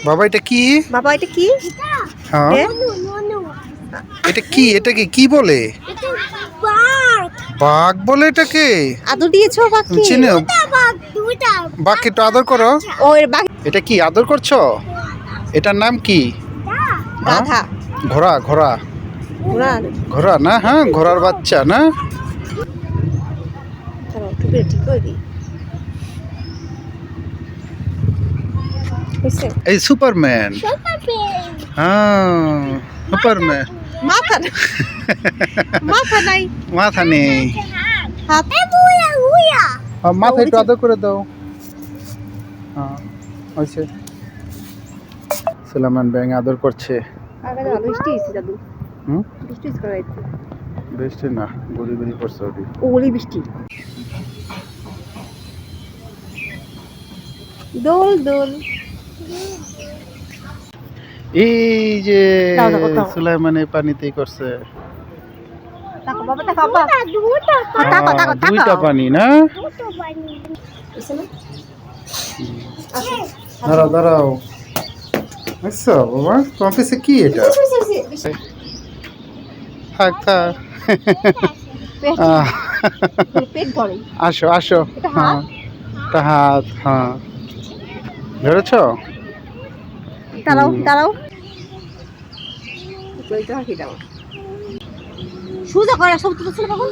বাবা এটা কি? বাবা এটা কি? হ্যাঁ এ? এটা কি? এটাকে কি বলে? বাঘ বলে এটাকে? আদর দিয়েছো তুমি বাকি? চিনো? বাঘকে একটু আদর করো। ও এর বাঘ এটা কি আদর করছো? এটার নাম কি? হ্যাঁ? গাধা। ঘোড়া ঘোড়া ঘোড়ার ঘোড়া না? হ্যাঁ ঘোড়ার বাচ্চা না? টুকরে ঠিক করে দিই। হয়েছে? এই সুপারম্যান। হ্যাঁ সুপারম্যান। মাথা মাথা নাই। মাথা নেই। হাত মাথা একটু আদর করে দাও। হ্যাঁ হয়েছে। সুলাইমান ব্যাং আদর করছে। আগে দাও বৃষ্টি হয়েছে দাদু। হুম বৃষ্টি হয়েছে করাইতে। বৃষ্টি না গুড়ি গুড়ি পড়ছে ওটি। ওলি বৃষ্টি। দোল দোল। এই যে দাও, দাও, দাও। সুলাইমানের পানিতেই করছে। তাকো বাবা তাকো বাবা। তাকো তাকো দুইটা তাকো। পানি না? হয়েছে না? দাঁড়াও দাঁড়াও। আচ্ছা বাবা তোমার কাছে কি এটা? থাক থাক। পেট ভরে। আসো আসো। এটা হ্যাঁ হাত? এটা হাত। হ্যাঁ ধরেছ? দাঁড়াও দাঁড়াও। ওইটা হাঁকি দাও। সোজা করে সব তো ছিল বাবা।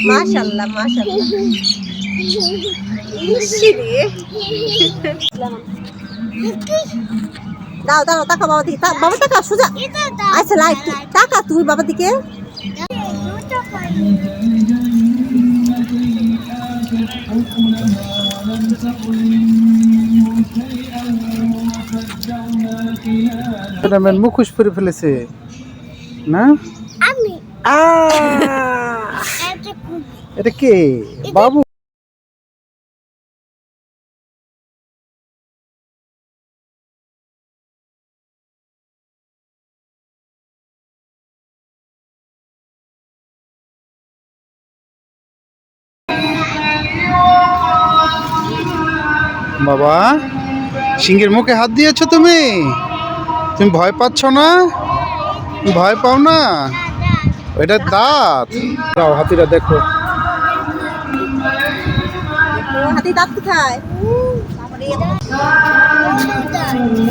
মাশাআল্লাহ মাশাআল্লাহ। ইসিরে। দাও দাও তাকা বাবা দিকে বাবা তাকা সোজা। আচ্ছা লাইট তাকা তুমি বাবা দিকে। সুলাইমান মুখোশ পরে ফেলেছে না? এটা কে? বাবু। বাবা সিংহের মুখে হাত দিয়েছো তুমি? তুমি ভয় পাচ্ছ না? ভয় পাও না? এটা দাঁত। দাও হাতিটা দেখো। হাতি দাঁত কোথায়?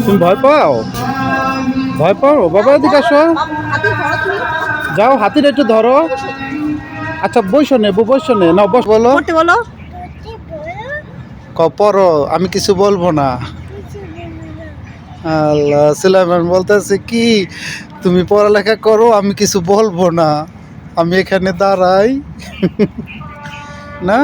তুমি ভয় পাও? ভয় পাও? বাবা এদিকে আসো। হাতি ধরো তুমি। যাও হাতিটা একটু ধরো। আচ্ছা বসো নে বসো নে না বস বলো। পড়তে বলো। পড়ো আমি কিছু বলবো না। আল্লাহ সুলাইমান বলতেছে কি তুমি পড়ালেখা করো আমি কিছু বলবো না, আমি এখানে দাঁড়াই না।